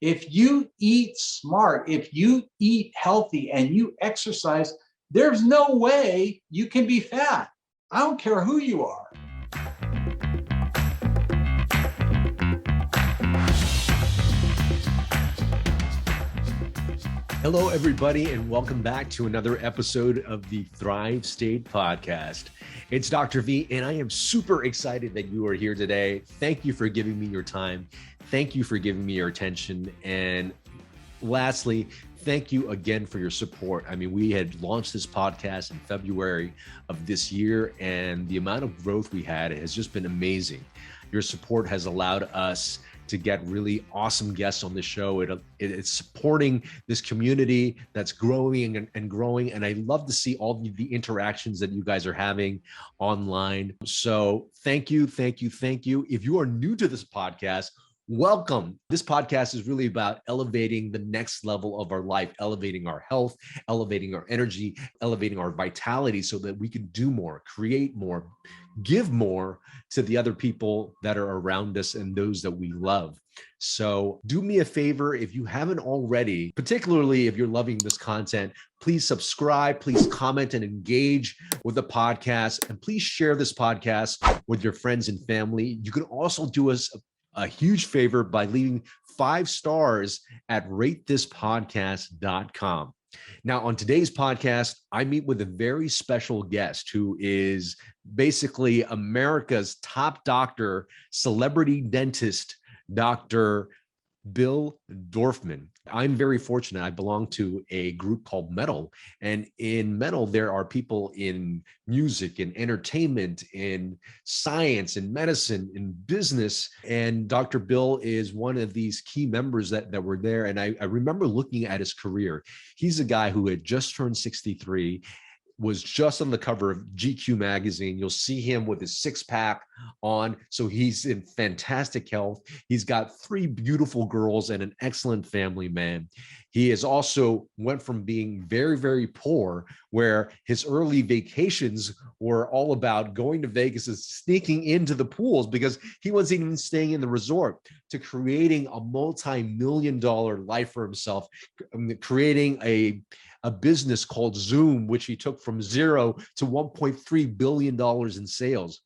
If you eat smart, if you eat healthy and you exercise, there's no way you can be fat. I don't care who you are. Hello, everybody, and welcome back to another episode of the Thrive State Podcast. It's Dr. V, and I am super excited that you are here today. Thank you for giving me your time. Thank you for giving me your attention. And lastly, thank you again for your support. I mean, we had launched this podcast in February of this year, and the amount of growth we had has just been amazing. Your support has allowed us to get really awesome guests on the show. It's supporting this community that's growing and growing. And I love to see all the interactions that you guys are having online. So thank you, thank you, thank you. If you are new to this podcast, welcome. This podcast is really about elevating the next level of our life, elevating our health, elevating our energy, elevating our vitality so that we can do more, create more, give more to the other people that are around us and those that we love. So do me a favor, if you haven't already, particularly if you're loving this content, please subscribe, please comment and engage with the podcast, and please share this podcast with your friends and family. You can also do us a huge favor by leaving 5 stars at ratethispodcast.com. Now, on today's podcast, I meet with a very special guest who is basically America's top doctor, celebrity dentist, Dr. Bill Dorfman. I'm very fortunate. I belong to a group called Metal. And in Metal, there are people in music and entertainment, in science and medicine, in business. And Dr. Bill is one of these key members that were there. And I remember looking at his career. He's a guy who had just turned 63, was just on the cover of GQ magazine. You'll see him with his 6-pack on. So he's in fantastic health. He's got 3 beautiful girls and an excellent family man. He has also went from being very, very poor, where his early vacations were all about going to Vegas and sneaking into the pools because he wasn't even staying in the resort, to creating a multi-million-dollar life for himself, creating a business called Zoom, which he took from 0 to $1.3 billion in sales.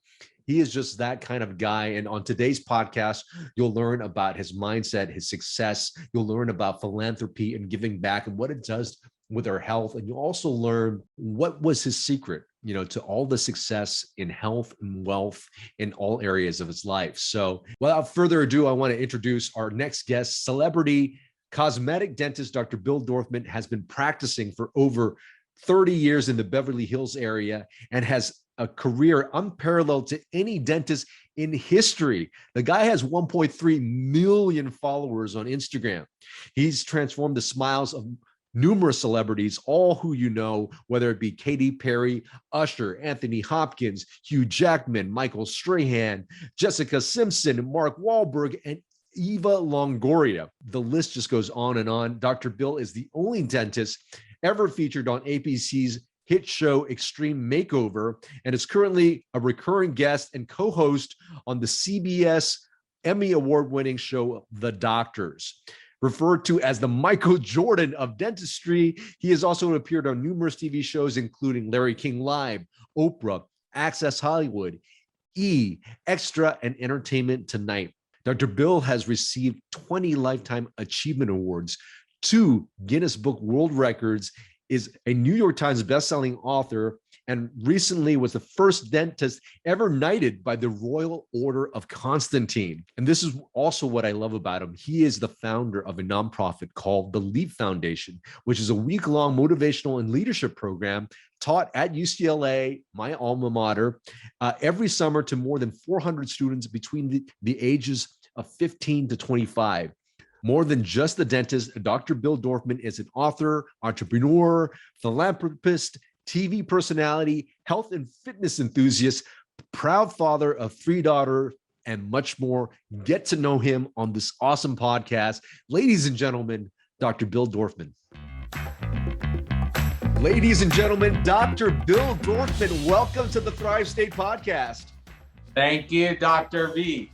He is just that kind of guy. And on today's podcast, you'll learn about his mindset, his success. You'll learn about philanthropy and giving back and what it does with our health. And you'll also learn what was his secret, to all the success in health and wealth in all areas of his life. So without further ado, I want to introduce our next guest, celebrity cosmetic dentist Dr. Bill Dorfman. Has been practicing for over 30 years in the Beverly Hills area and has a career unparalleled to any dentist in history. The guy has 1.3 million followers on Instagram. He's transformed the smiles of numerous celebrities, all who you know, whether it be Katy Perry, Usher, Anthony Hopkins, Hugh Jackman, Michael Strahan, Jessica Simpson, Mark Wahlberg, and Eva Longoria. The list just goes on and on. Dr. Bill is the only dentist ever featured on ABC's hit show Extreme Makeover, and is currently a recurring guest and co-host on the CBS Emmy Award-winning show The Doctors. Referred to as the Michael Jordan of dentistry, he has also appeared on numerous TV shows, including Larry King Live, Oprah, Access Hollywood, E!, Extra, and Entertainment Tonight. Dr. Bill has received 20 Lifetime Achievement Awards, 2 Guinness Book World Records, is a New York Times bestselling author, and recently was the first dentist ever knighted by the Royal Order of Constantine. And this is also what I love about him. He is the founder of a nonprofit called the Leap Foundation, which is a week-long motivational and leadership program taught at UCLA, my alma mater, every summer to more than 400 students between the ages of 15 to 25. More than just a dentist, Dr. Bill Dorfman is an author, entrepreneur, philanthropist, TV personality, health and fitness enthusiast, proud father of 3 daughters, and much more. Get to know him on this awesome podcast. Ladies and gentlemen, Dr. Bill Dorfman. Ladies and gentlemen, Dr. Bill Dorfman, welcome to the Thrive State Podcast. Thank you, Dr. V.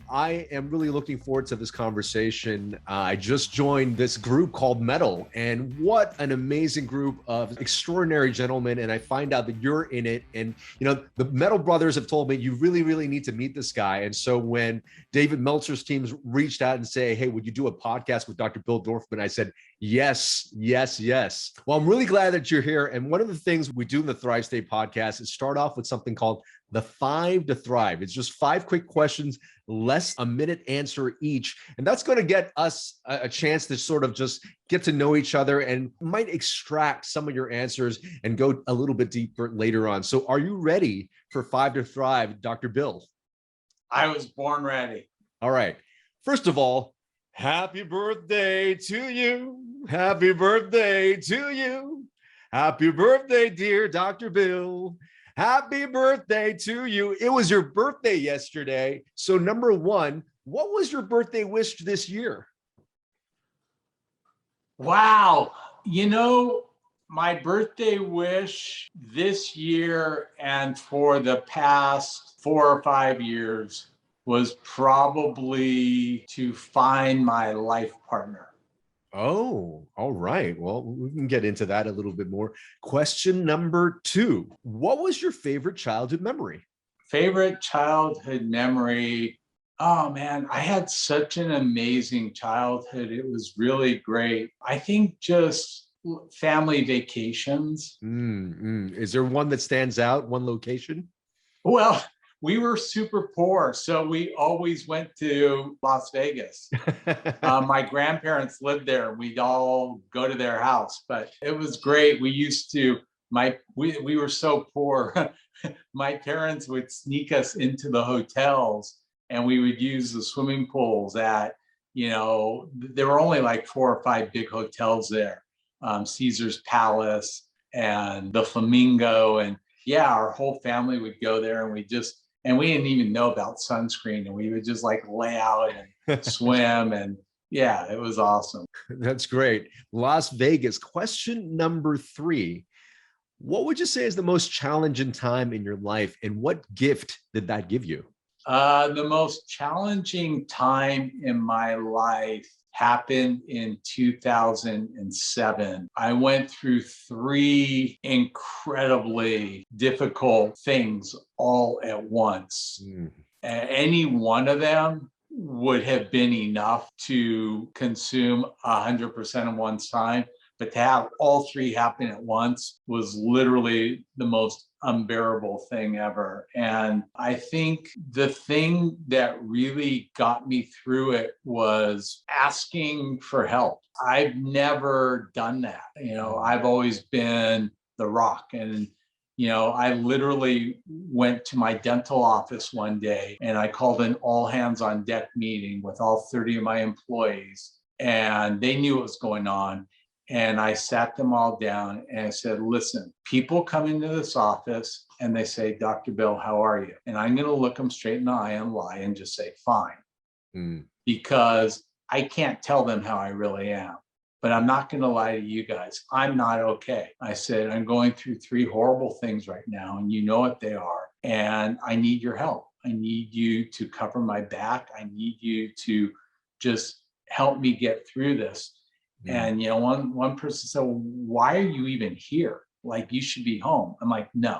I am really looking forward to this conversation. I just joined this group called Metal, and what an amazing group of extraordinary gentlemen. And I find out that you're in it. And, you know, the Metal brothers have told me you really, really need to meet this guy. And so when David Meltzer's teams reached out and say, hey, would you do a podcast with Dr. Bill Dorfman? I said, yes, yes, yes. Well, I'm really glad that you're here. And one of the things we do in the Thrive State podcast is start off with something called the 5 to Thrive. It's just 5 quick questions, less a minute answer each. And that's going to get us a chance to sort of just get to know each other and might extract some of your answers and go a little bit deeper later on. So are you ready for 5 to Thrive, Dr. Bill? I was born ready. All right. First of all, happy birthday to you. Happy birthday to you. Happy birthday, dear Dr. Bill. Happy birthday to you. It was your birthday yesterday. So number one, what was your birthday wish this year? Wow. You know, my birthday wish this year and for the past 4 or 5 years was probably to find my life partner. Oh, all right. Well, we can get into that a little bit more. Question number 2. What was your favorite childhood memory? Favorite childhood memory. Oh man, I had such an amazing childhood. It was really great. I think just family vacations. Is there one that stands out, one location? Well, we were super poor, so we always went to Las Vegas. My grandparents lived there. We'd all go to their house, but it was great. We used to, we were so poor. My parents would sneak us into the hotels and we would use the swimming pools at, you know, there were only like 4 or 5 big hotels there. Caesar's Palace and the Flamingo. And yeah, our whole family would go there and we didn't even know about sunscreen, and we would just like lay out and swim. And yeah, it was awesome. That's great. Las Vegas. Question number 3. What would you say is the most challenging time in your life, and what gift did that give you? The most challenging time in my life happened in 2007. I went through 3 incredibly difficult things all at once. Any one of them would have been enough to consume 100% of one's time. But to have all 3 happen at once was literally the most unbearable thing ever. And I think the thing that really got me through it was asking for help. I've never done that. You know, I've always been the rock. And, you know, I literally went to my dental office one day and I called an all hands on deck meeting with all 30 of my employees, and they knew what was going on. And I sat them all down and I said, listen, people come into this office and they say, Dr. Bill, how are you? And I'm going to look them straight in the eye and lie and just say, fine. Because I can't tell them how I really am. But I'm not going to lie to you guys. I'm not okay. I said, I'm going through 3 horrible things right now, and you know what they are. And I need your help. I need you to cover my back. I need you to just help me get through this. And, you know, one person said, well, why are you even here? Like, you should be home. I'm like, no,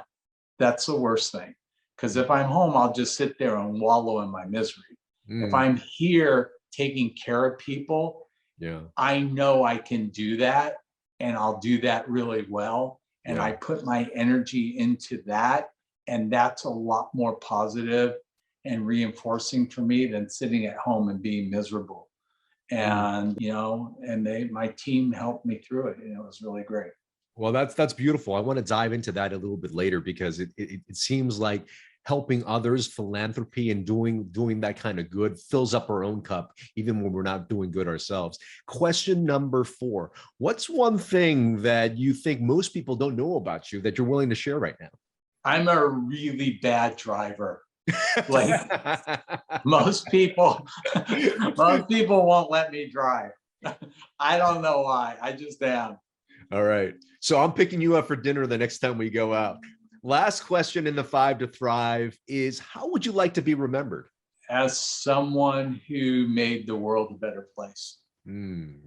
that's the worst thing. Because if I'm home, I'll just sit there and wallow in my misery. If I'm here taking care of people, I know I can do that, and I'll do that really well. And I put my energy into that. And that's a lot more positive and reinforcing for me than sitting at home and being miserable. And, you know, and my team helped me through it, and it was really great. Well, that's beautiful. I want to dive into that a little bit later, because it seems like helping others, philanthropy, and doing that kind of good fills up our own cup, even when we're not doing good ourselves. Question number 4. What's one thing that you think most people don't know about you that you're willing to share right now? I'm a really bad driver. Like most people won't let me drive. I don't know why. I just am. All right. So I'm picking you up for dinner the next time we go out. Last question in the 5 to Thrive is, how would you like to be remembered? as someone who made the world a better place.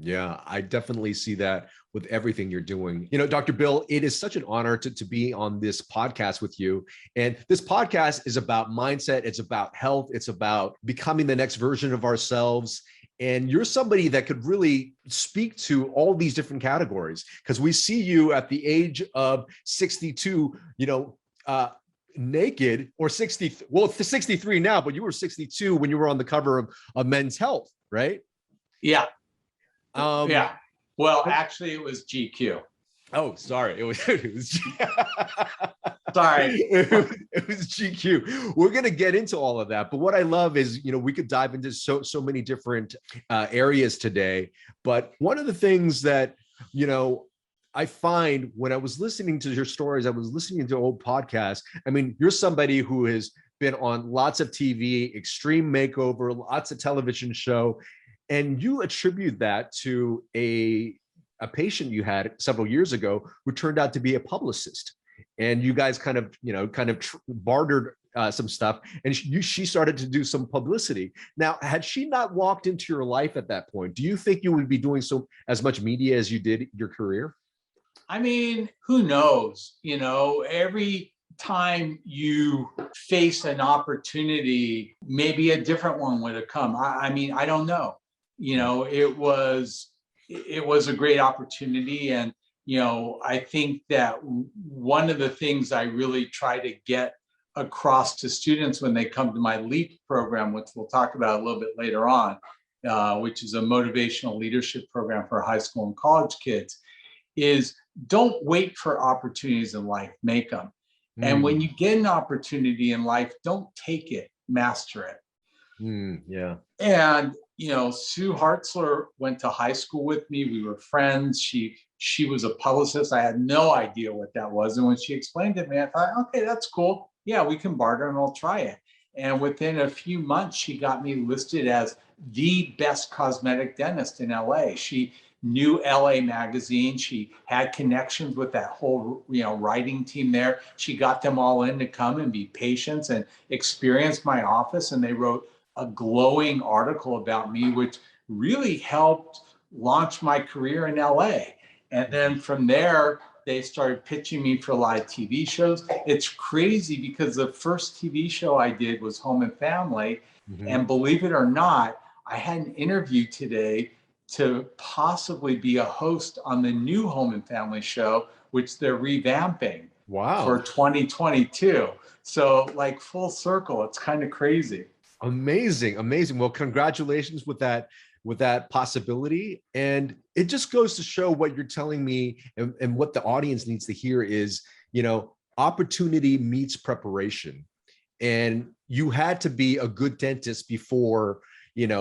Yeah, I definitely see that with everything you're doing. Dr. Bill, it is such an honor to be on this podcast with you. And this podcast is about mindset. It's about health. It's about becoming the next version of ourselves. And you're somebody that could really speak to all these different categories, because we see you at the age of 62, naked, or 60, well, 63 now, but you were 62 when you were on the cover of Men's Health, right? Yeah. Yeah. Well, actually, it was GQ. Oh, sorry. It was Sorry. It was GQ. We're going to get into all of that. But what I love is, we could dive into so many different areas today. But one of the things that, I find when I was listening to your stories, I was listening to old podcasts. I mean, you're somebody who has been on lots of TV, Extreme Makeover, lots of television show. And you attribute that to a patient you had several years ago who turned out to be a publicist. And you guys kind of bartered some stuff, and she started to do some publicity. Now, had she not walked into your life at that point, do you think you would be doing as much media as you did your career? I mean, who knows? Every time you face an opportunity, maybe a different one would have come. I mean, I don't know. It was a great opportunity. And, I think that one of the things I really try to get across to students when they come to my LEAP program, which we'll talk about a little bit later on, which is a motivational leadership program for high school and college kids, is don't wait for opportunities in life, make them. And when you get an opportunity in life, don't take it, master it. Yeah. And, Sue Hartzler went to high school with me. We were friends. She was a publicist. I had no idea what that was. And when she explained it to me, I thought, okay, that's cool. Yeah, we can barter and I'll try it. And within a few months, she got me listed as the best cosmetic dentist in LA. She knew LA Magazine. She had connections with that whole, writing team there. She got them all in to come and be patients and experience my office. And they wrote a glowing article about me, which really helped launch my career in LA. And then from there, they started pitching me for live TV shows. It's crazy because the first TV show I did was Home and Family. And believe it or not, I had an interview today to possibly be a host on the new Home and Family show, which they're revamping for 2022. So like full circle, it's kind of crazy. Amazing. Well, congratulations with that possibility. And it just goes to show what you're telling me and what the audience needs to hear is, opportunity meets preparation. And you had to be a good dentist before,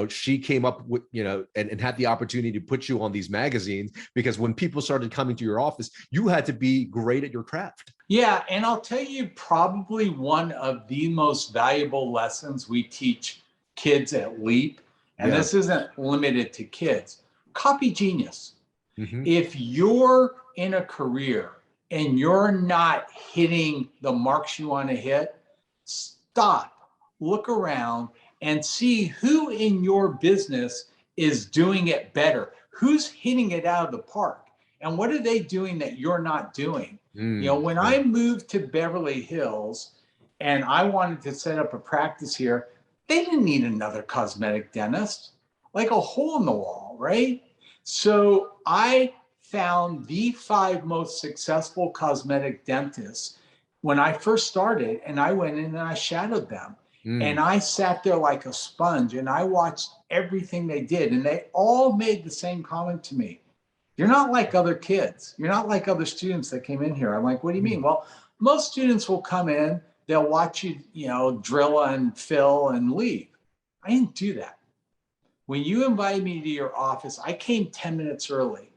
she came up with, and had the opportunity to put you on these magazines, because when people started coming to your office, you had to be great at your craft. Yeah. And I'll tell you, probably one of the most valuable lessons we teach kids at LEAP, and this isn't limited to kids, copy genius. If you're in a career and you're not hitting the marks you want to hit, stop, look around, and see who in your business is doing it better. Who's hitting it out of the park? And what are they doing that you're not doing? When I moved to Beverly Hills and I wanted to set up a practice here, they didn't need another cosmetic dentist, like a hole in the wall, right? So I found the 5 most successful cosmetic dentists when I first started, and I went in and I shadowed them. And I sat there like a sponge and I watched everything they did. And they all made the same comment to me. You're not like other kids. You're not like other students that came in here. I'm like, what do you mean? Well, most students will come in, they'll watch you, drill and fill and leave. I didn't do that. When you invited me to your office, I came 10 minutes early.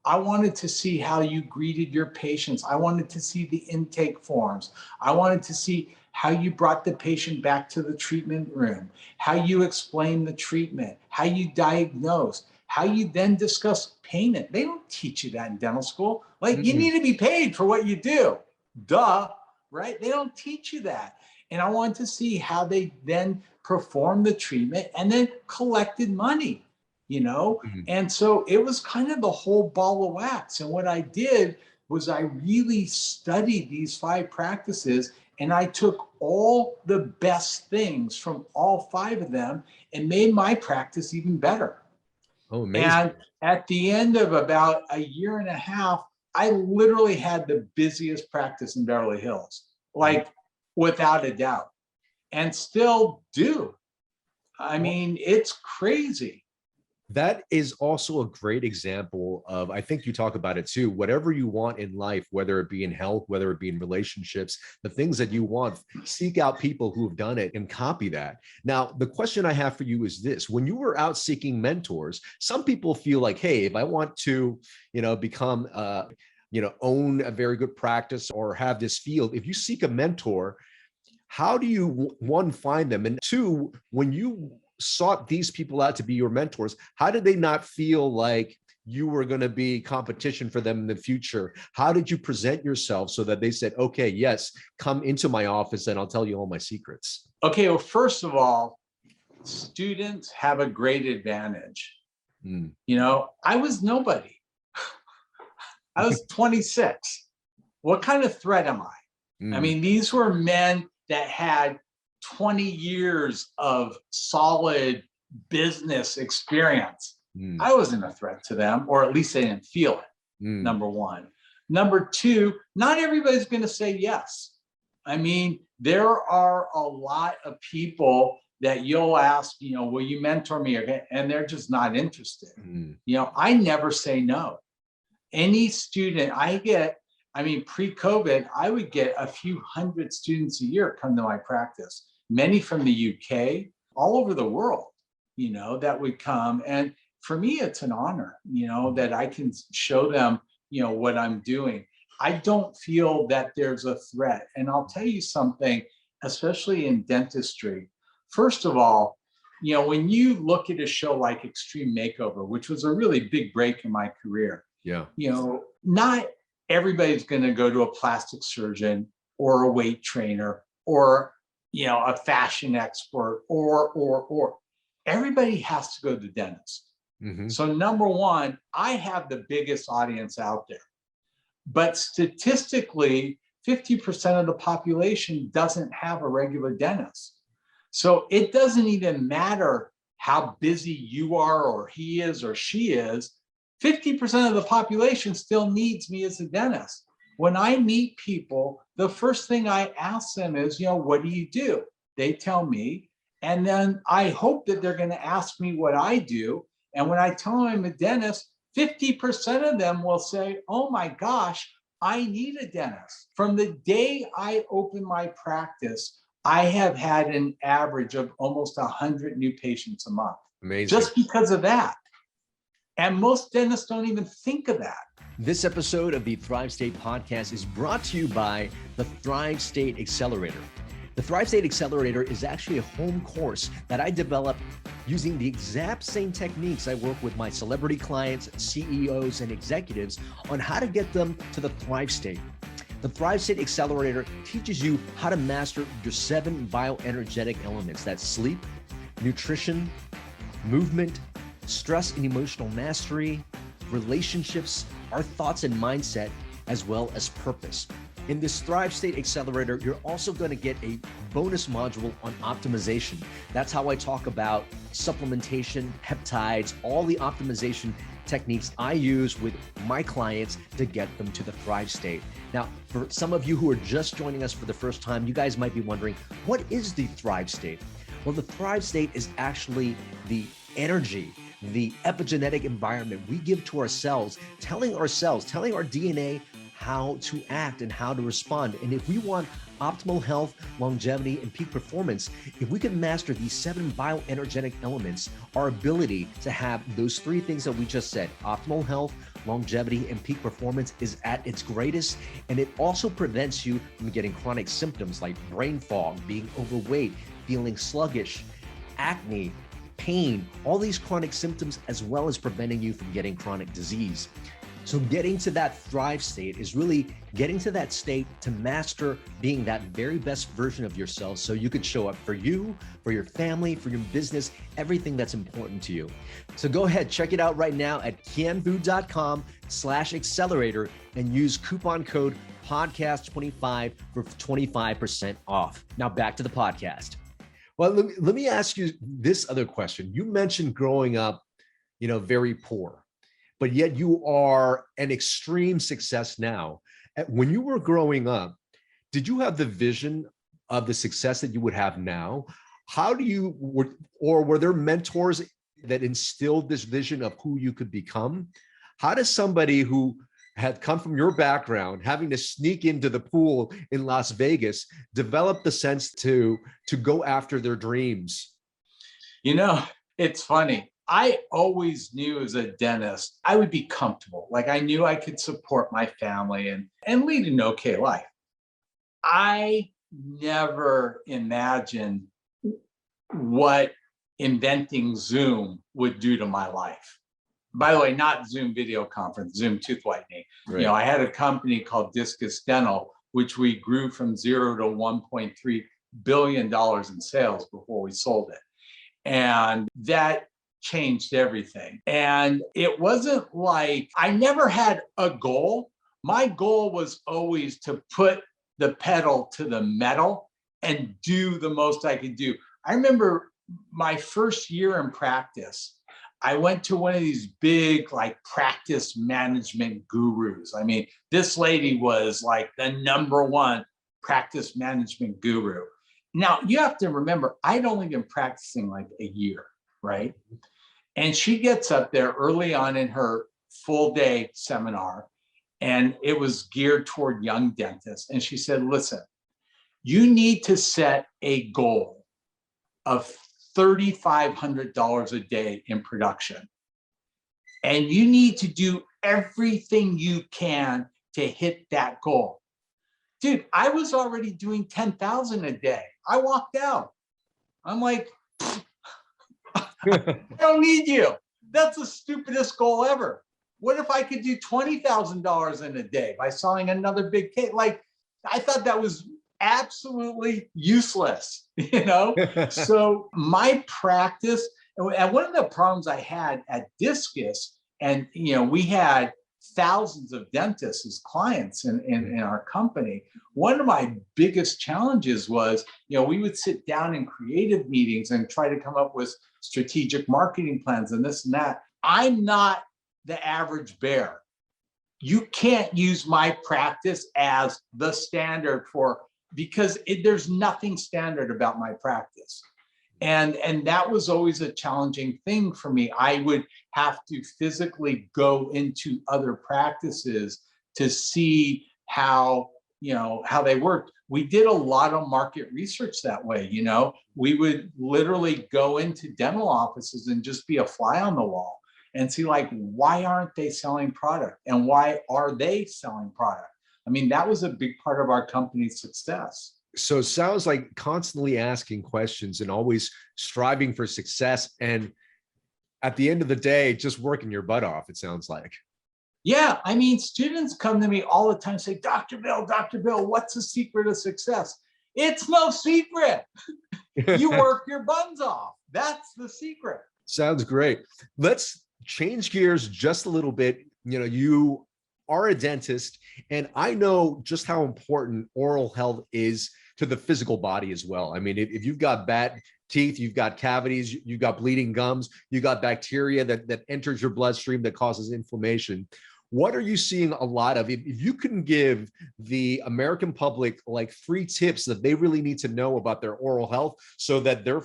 I wanted to see how you greeted your patients. I wanted to see the intake forms. I wanted to see how you brought the patient back to the treatment room, how you explained the treatment, how you diagnosed, how you then discuss payment. They don't teach you that in dental school. Like, you need to be paid for what you do. Duh, right? They don't teach you that. And I wanted to see how they then performed the treatment, and then collected money, you know? Mhm. And so it was kind of the whole ball of wax. And what I did was I really studied these 5 practices, and I took all the best things from all 5 of them and made my practice even better. Oh, amazing. And at the end of about a year and a half, I literally had the busiest practice in Beverly Hills, like without a doubt, and still do. I mean, it's crazy. That is also a great example of, I think you talk about it too, whatever you want in life, whether it be in health, whether it be in relationships, the things that you want, seek out people who have done it and copy that. Now, the question I have for you is this: when you were out seeking mentors, some people feel like, hey, if I want to, become, own a very good practice or have this field, if you seek a mentor, how do you, one, find them? And two, when you sought these people out to be your mentors, how did they not feel like you were going to be competition for them in the future? How did you present yourself so that they said, okay, yes, come into my office and I'll tell you all my secrets? Okay, well, first of all, students have a great advantage. I was nobody. I was 26. What kind of threat am I? I mean, these were men that had 20 years of solid business experience. I wasn't a threat to them, or at least they didn't feel it, number one. Number two, not everybody's going to say yes. I mean, there are a lot of people that you'll ask, will you mentor me? And they're just not interested. I never say no. Any student pre-COVID, I would get a few hundred students a year come to my practice, many from the UK, all over the world, that would come. And for me, it's an honor, that I can show them, what I'm doing. I don't feel that there's a threat. And I'll tell you something, especially in dentistry. First of all, when you look at a show like Extreme Makeover, which was a really big break in my career, not everybody's going to go to a plastic surgeon or a weight trainer or, a fashion expert or everybody has to go to the dentist. So number one, I have the biggest audience out there, but statistically, 50% of the population doesn't have a regular dentist. So it doesn't even matter how busy you are or he is or she is. 50% of the population still needs me as a dentist. When I meet people, the first thing I ask them is, what do you do? They tell me, and then I hope that they're going to ask me what I do. And when I tell them I'm a dentist, 50% of them will say, oh my gosh, I need a dentist. From the day I opened my practice, I have had an average of almost 100 new patients a month. Amazing. Just because of that. And most dentists don't even think of that. This episode of the Thrive State podcast is brought to you by the Thrive State Accelerator. The Thrive State Accelerator is actually a home course that I developed using the exact same techniques I work with my celebrity clients, CEOs, and executives on how to get them to the Thrive State. The Thrive State Accelerator teaches you how to master your 7 bioenergetic elements. That's sleep, nutrition, movement, stress and emotional mastery, relationships, our thoughts and mindset, as well as purpose. In this Thrive State Accelerator, you're also going to get a bonus module on optimization. That's how I talk about supplementation, peptides, all the optimization techniques I use with my clients to get them to the Thrive State. Now, for some of you who are just joining us for the first time, you guys might be wondering, what is the Thrive State? Well, the Thrive State is actually the energy, the epigenetic environment we give to ourselves, telling our DNA how to act and how to respond. And if we want optimal health, longevity, and peak performance, if we can master these 7 bioenergetic elements, our ability to have those 3 things that we just said, optimal health, longevity, and peak performance, is at its greatest. And it also prevents you from getting chronic symptoms like brain fog, being overweight, feeling sluggish, acne, pain, all these chronic symptoms, as well as preventing you from getting chronic disease. So getting to that thrive state is really getting to that state to master being that very best version of yourself so you could show up for you, for your family, for your business, everything that's important to you. So go ahead, check it out right now at kienvu.com/accelerator and use coupon code podcast25 for 25% off. Now back to the podcast. Well, let me ask you this other question. You mentioned growing up, very poor, but yet you are an extreme success now. When you were growing up, did you have the vision of the success that you would have now? Were there mentors that instilled this vision of who you could become? How does somebody who had come from your background, having to sneak into the pool in Las Vegas, develop the sense to go after their dreams? It's funny. I always knew as a dentist, I would be comfortable. Like I knew I could support my family and lead an okay life. I never imagined what inventing Zoom would do to my life. By the way, not Zoom video conference, Zoom tooth whitening. Right. I had a company called Discus Dental, which we grew from 0 to $1.3 billion in sales before we sold it. And that changed everything. And it wasn't like I never had a goal. My goal was always to put the pedal to the metal and do the most I could do. I remember my first year in practice, I went to one of these big practice management gurus. I mean, this lady was like the #1 practice management guru. Now, you have to remember, I'd only been practicing like a year, right? And she gets up there early on in her full day seminar, and it was geared toward young dentists. And she said, listen, you need to set a goal of $3,500 a day in production. And you need to do everything you can to hit that goal. Dude, I was already doing 10,000 a day. I walked out. I'm like, I don't need you. That's the stupidest goal ever. What if I could do $20,000 in a day by selling another big cake? I thought that was absolutely useless, So my practice, and one of the problems I had at Discus, and we had thousands of dentists as clients in our company. One of my biggest challenges was, we would sit down in creative meetings and try to come up with strategic marketing plans and this and that. I'm not the average bear. You can't use my practice as the standard because there's nothing standard about my practice. And that was always a challenging thing for me. I would have to physically go into other practices to see how they worked. We did a lot of market research that way. We would literally go into dental offices and just be a fly on the wall and see why aren't they selling product and why are they selling product? I mean, that was a big part of our company's success. So it sounds like constantly asking questions and always striving for success. And at the end of the day, just working your butt off, it sounds like. Yeah. I mean, students come to me all the time and say, Dr. Bill, what's the secret of success? It's no secret. You work your buns off. That's the secret. Sounds great. Let's change gears just a little bit. You are a dentist, and I know just how important oral health is to the physical body as well. I mean, if you've got bad teeth, you've got cavities, you've got bleeding gums, you got bacteria that enters your bloodstream that causes inflammation. What are you seeing a lot of? If you can give the American public 3 tips that they really need to know about their oral health so that their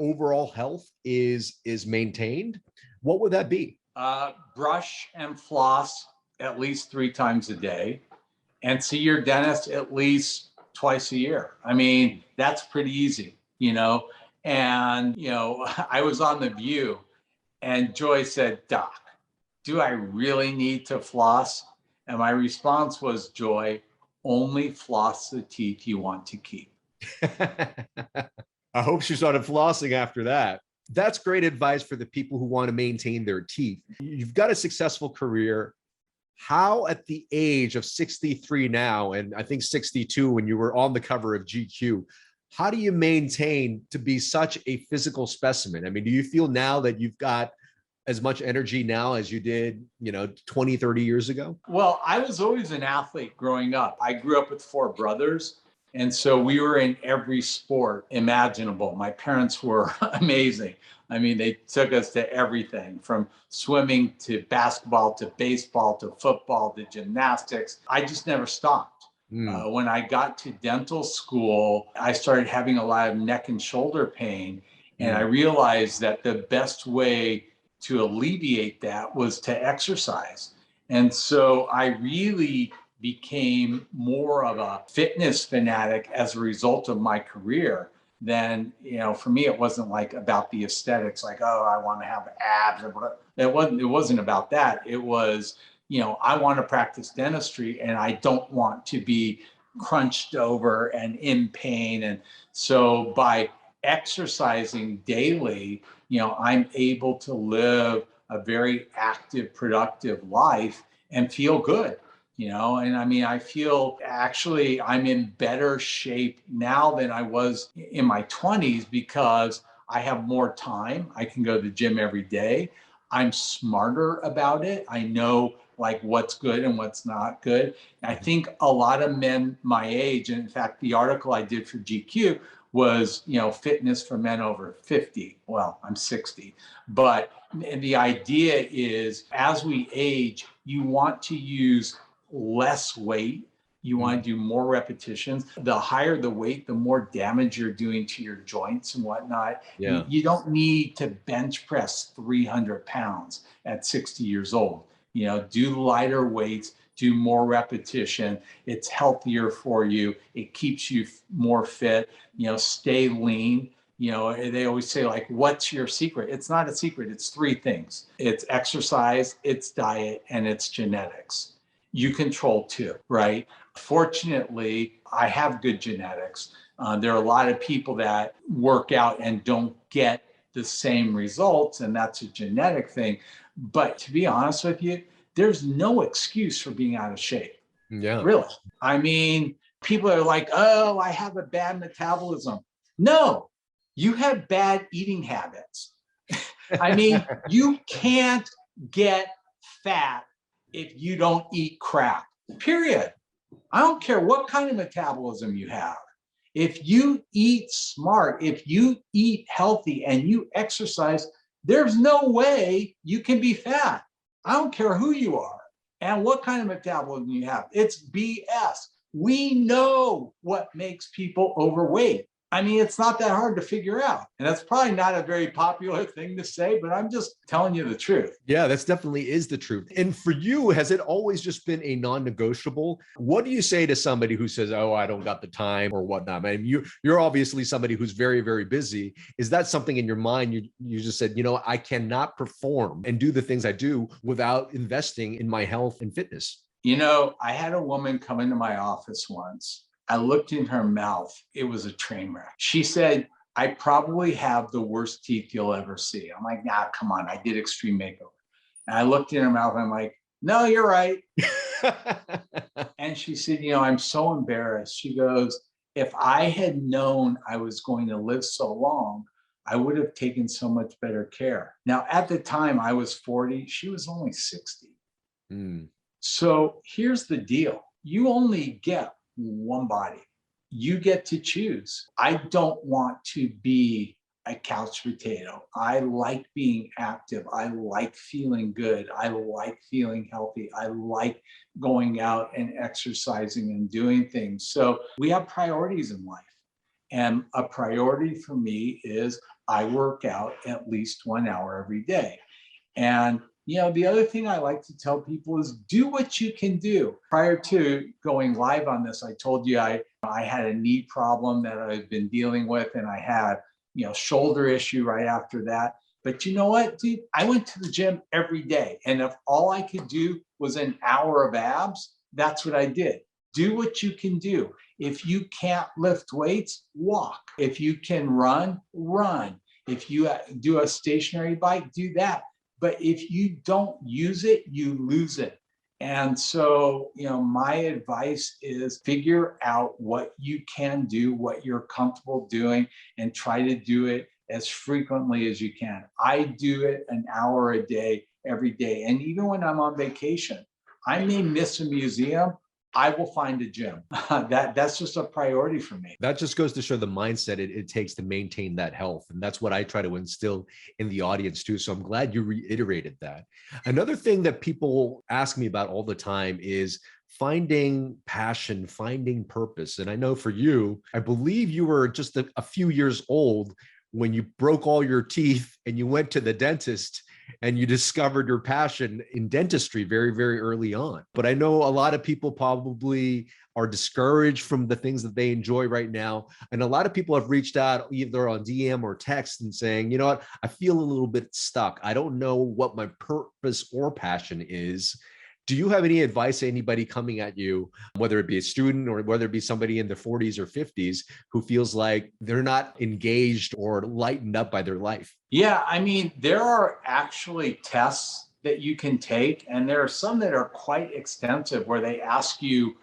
overall health is maintained, what would that be? Brush and floss at least 3 times a day, and see your dentist at least twice a year. I mean, that's pretty easy, And, I was on The View and Joy said, Doc, do I really need to floss? And my response was, Joy, only floss the teeth you want to keep. I hope she started flossing after that. That's great advice for the people who want to maintain their teeth. You've got a successful career. How at the age of 63 now, and I think 62 when you were on the cover of GQ, how do you maintain to be such a physical specimen? I mean, do you feel now that you've got as much energy now as you did, 20, 30 years ago? Well, I was always an athlete growing up. I grew up with four brothers. And so we were in every sport imaginable. My parents were amazing. I mean, they took us to everything from swimming to basketball to baseball to football to gymnastics. I just never stopped. When I got to dental school, I started having a lot of neck and shoulder pain. And I realized that the best way to alleviate that was to exercise. And so I really became more of a fitness fanatic as a result of my career than, for me, it wasn't like about the aesthetics, like, oh, I want to have abs. It wasn't about that. It was, I want to practice dentistry and I don't want to be crunched over and in pain. And so by exercising daily, I'm able to live a very active, productive life and feel good. And I mean, I feel actually I'm in better shape now than I was in my 20s because I have more time. I can go to the gym every day. I'm smarter about it. I know like what's good and what's not good. I think a lot of men my age, and in fact, the article I did for GQ was, fitness for men over 50. Well, I'm 60. But the idea is as we age, you want to use less weight. You want to do more repetitions. The higher the weight, the more damage you're doing to your joints and whatnot. Yeah. You don't need to bench press 300 pounds at 60 years old. Do lighter weights, do more repetition. It's healthier for you. It keeps you more fit. Stay lean. They always say, like, what's your secret? It's not a secret. It's three things. It's exercise, it's diet, and it's genetics. You control two, right? Fortunately, I have good genetics. There are a lot of people that work out and don't get the same results, and that's a genetic thing. But to be honest with you, there's no excuse for being out of shape. Yeah. Really. I mean, people are like, oh, I have a bad metabolism. No, you have bad eating habits. I mean, you can't get fat if you don't eat crap, period. I don't care what kind of metabolism you have. If you eat smart, if you eat healthy and you exercise, there's no way you can be fat. I don't care who you are and what kind of metabolism you have. It's BS. We know what makes people overweight. I mean, it's not that hard to figure out. And that's probably not a very popular thing to say, but I'm just telling you the truth. Yeah, that's definitely is the truth. And for you, has it always just been a non-negotiable? What do you say to somebody who says, oh, I don't got the time or whatnot? I mean, you're obviously somebody who's very, very busy. Is that something in your mind? You just said, I cannot perform and do the things I do without investing in my health and fitness. I had a woman come into my office once. I looked in her mouth. It was a train wreck. She said, I probably have the worst teeth you'll ever see. I'm like, nah, come on. I did extreme makeover. And I looked in her mouth. And I'm like, no, you're right. And she said, I'm so embarrassed. She goes, if I had known I was going to live so long, I would have taken so much better care. Now, at the time I was 40, she was only 60. So here's the deal. You only get one body. You get to choose. I don't want to be a couch potato. I like being active. I like feeling good. I like feeling healthy. I like going out and exercising and doing things. So we have priorities in life. And a priority for me is I work out at least 1 hour every day. And the other thing I like to tell people is do what you can do. Prior to going live on this, I told you I had a knee problem that I've been dealing with, and I had, shoulder issue right after that. But you know what, dude? I went to the gym every day. And if all I could do was an hour of abs, that's what I did. Do what you can do. If you can't lift weights, walk. If you can run, run. If you do a stationary bike, do that. But if you don't use it, you lose it. And so, my advice is figure out what you can do, what you're comfortable doing, and try to do it as frequently as you can. I do it an hour a day, every day. And even when I'm on vacation, I may miss a museum. I will find a gym. That's just a priority for me. That just goes to show the mindset it takes to maintain that health. And that's what I try to instill in the audience too. So I'm glad you reiterated that. Another thing that people ask me about all the time is finding passion, finding purpose. And I know for you, I believe you were just a few years old when you broke all your teeth and you went to the dentist and you discovered your passion in dentistry very, very early on. But I know a lot of people probably are discouraged from the things that they enjoy right now. And a lot of people have reached out either on DM or text and saying, you know what, I feel a little bit stuck. I don't know what my purpose or passion is. Do you have any advice to anybody coming at you, whether it be a student or whether it be somebody in their 40s or 50s who feels like they're not engaged or lightened up by their life? Yeah, there are actually tests that you can take, and there are some that are quite extensive where they ask you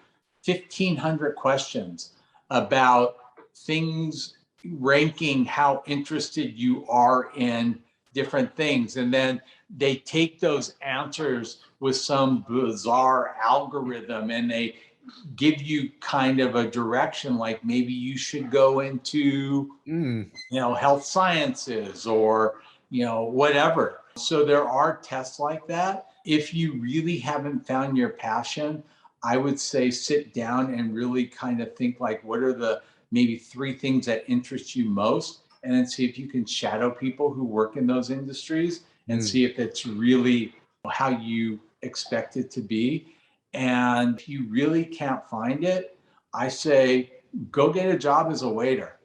1,500 questions about things, ranking how interested you are in different things. And then they take those answers with some bizarre algorithm and they give you kind of a direction, like maybe you should go into health sciences or whatever. So there are tests like that. If you really haven't found your passion, I would say sit down and really kind of think, like, what are the maybe 3 things that interest you most, and then see if you can shadow people who work in those industries and see if it's really how you expect it to be. And if you really can't find it, I say go get a job as a waiter.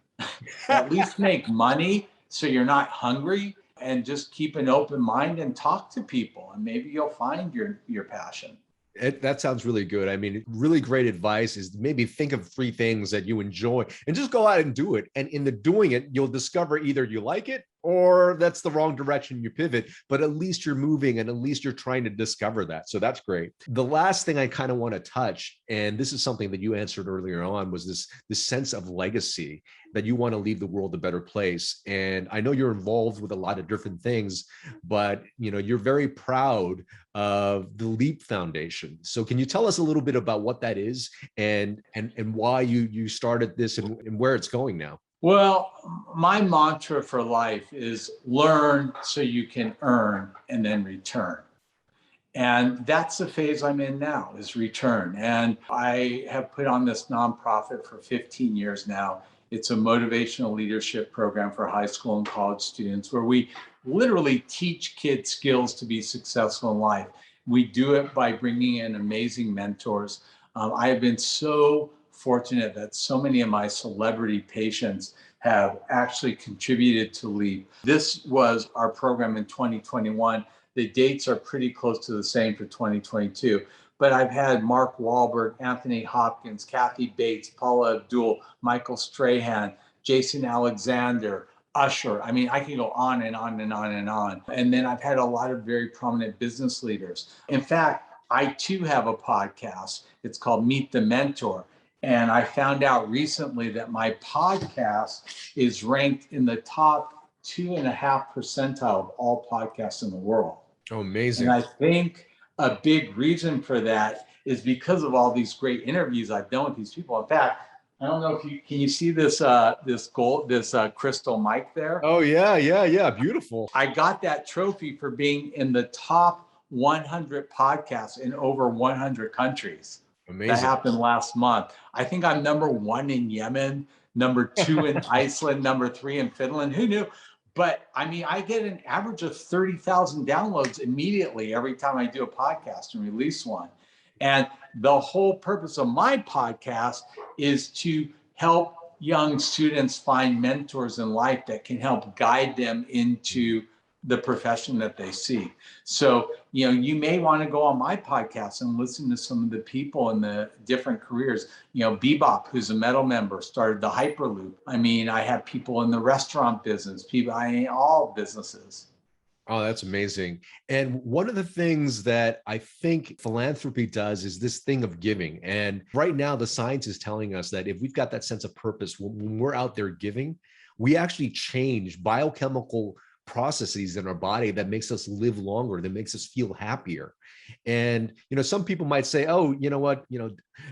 At least make money so you're not hungry, and just keep an open mind and talk to people, and maybe you'll find your passion. That sounds really good. Really great advice is maybe think of 3 things that you enjoy and just go out and do it. And in the doing it, you'll discover either you like it or that's the wrong direction, you pivot, but at least you're moving and at least you're trying to discover that. So that's great. The last thing I kind of want to touch, and this is something that you answered earlier on, was this sense of legacy, that you want to leave the world a better place. And I know you're involved with a lot of different things, but you're very proud of the LEAP Foundation. So can you tell us a little bit about what that is and why you started this and where it's going now? Well, my mantra for life is learn so you can earn and then return. And that's the phase I'm in now, is return. And I have put on this nonprofit for 15 years now. It's a motivational leadership program for high school and college students where we literally teach kids skills to be successful in life. We do it by bringing in amazing mentors. I have been so fortunate that so many of my celebrity patients have actually contributed to LEAP. This was our program in 2021. The dates are pretty close to the same for 2022. But I've had Mark Wahlberg, Anthony Hopkins, Kathy Bates, Paula Abdul, Michael Strahan, Jason Alexander, Usher. I can go on and on and on and on. And then I've had a lot of very prominent business leaders. In fact, I too have a podcast. It's called Meet the Mentor. And I found out recently that my podcast is ranked in the top 2.5 percentile of all podcasts in the world. Oh, amazing. And I think a big reason for that is because of all these great interviews I've done with these people. In fact, I don't know if can you see this crystal mic there? Oh, yeah. Beautiful. I got that trophy for being in the top 100 podcasts in over 100 countries. Amazing. That happened last month. I think I'm number 1 in Yemen, number 2 in Iceland, number 3 in Finland. Who knew? But I get an average of 30,000 downloads immediately every time I do a podcast and release one. And the whole purpose of my podcast is to help young students find mentors in life that can help guide them into the profession that they seek. So, you may want to go on my podcast and listen to some of the people in the different careers. Bebop, who's a metal member, started the Hyperloop. I have people in the restaurant business, all businesses. Oh, that's amazing. And one of the things that I think philanthropy does is this thing of giving. And right now, the science is telling us that if we've got that sense of purpose, when we're out there giving, we actually change biochemical processes in our body that makes us live longer, that makes us feel happier. And, some people might say, oh, you know what,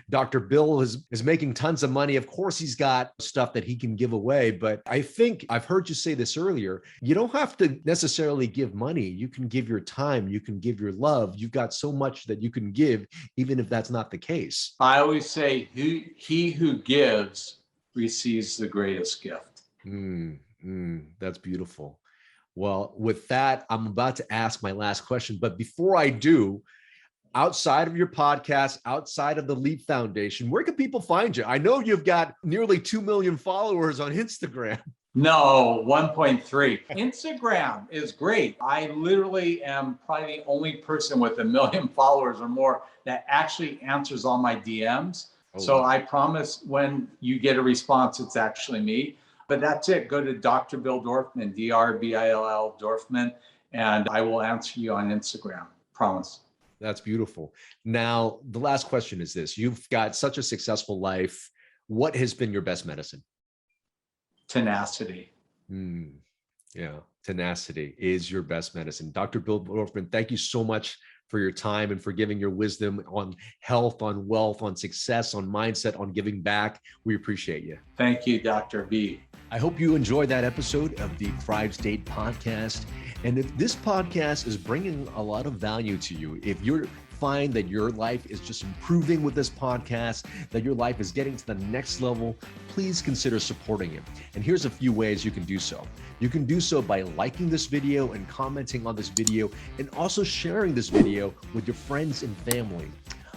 Dr. Bill is making tons of money. Of course, he's got stuff that he can give away. But I think I've heard you say this earlier. You don't have to necessarily give money. You can give your time. You can give your love. You've got so much that you can give, even if that's not the case. I always say he who gives receives the greatest gift. That's beautiful. Well, with that, I'm about to ask my last question. But before I do, outside of your podcast, outside of the Leap Foundation, where can people find you? I know you've got nearly 2 million followers on Instagram. No, 1.3. Instagram is great. I literally am probably the only person with 1 million followers or more that actually answers all my DMs. So wow. I promise when you get a response, it's actually me. But that's it. Go to Dr. Bill Dorfman, DRBILL Dorfman, and I will answer you on Instagram. Promise. That's beautiful. Now, the last question is this. You've got such a successful life. What has been your best medicine? Tenacity. Yeah, tenacity is your best medicine. Dr. Bill Dorfman, thank you so much for your time and for giving your wisdom on health, on wealth, on success, on mindset, on giving back. We appreciate you. Thank you, Dr. B. I hope you enjoyed that episode of the Thrive State podcast. And if this podcast is bringing a lot of value to you, if you find that your life is just improving with this podcast, that your life is getting to the next level, please consider supporting it. And here's a few ways you can do so. You can do so by liking this video and commenting on this video, and also sharing this video with your friends and family.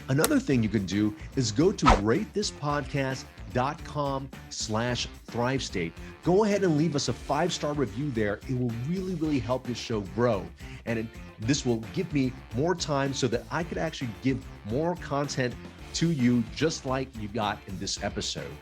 Another thing you can do is go to ratethispodcast.com/ThriveState. Go ahead and leave us a 5-star review there. It will really, really help this show grow. And this will give me more time so that I could actually give more content to you, just like you got in this episode.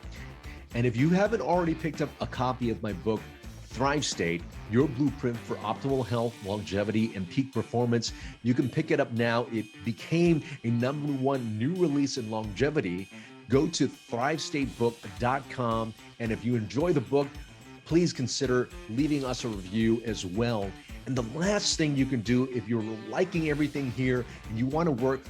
And if you haven't already picked up a copy of my book, Thrive State, Your Blueprint for Optimal Health, Longevity, and Peak Performance, you can pick it up now. It became a #1 new release in longevity. Go to thrivestatebook.com. And if you enjoy the book, please consider leaving us a review as well. And the last thing you can do, if you're liking everything here and you want to work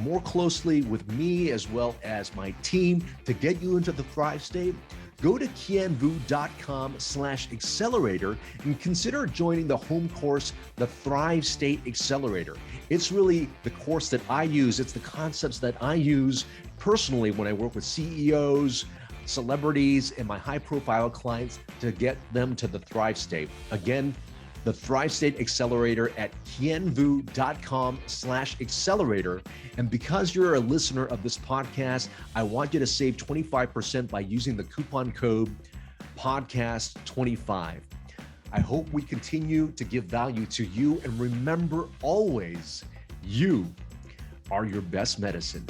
more closely with me as well as my team to get you into the Thrive State, go to kienvu.com/accelerator and consider joining the home course, the Thrive State Accelerator. It's really the course that I use. It's the concepts that I use personally when I work with CEOs, celebrities, and my high-profile clients to get them to the Thrive State. Again, the Thrive State Accelerator at kienvu.com/accelerator. And because you're a listener of this podcast, I want you to save 25% by using the coupon code podcast25. I hope we continue to give value to you. And remember always, you are your best medicine.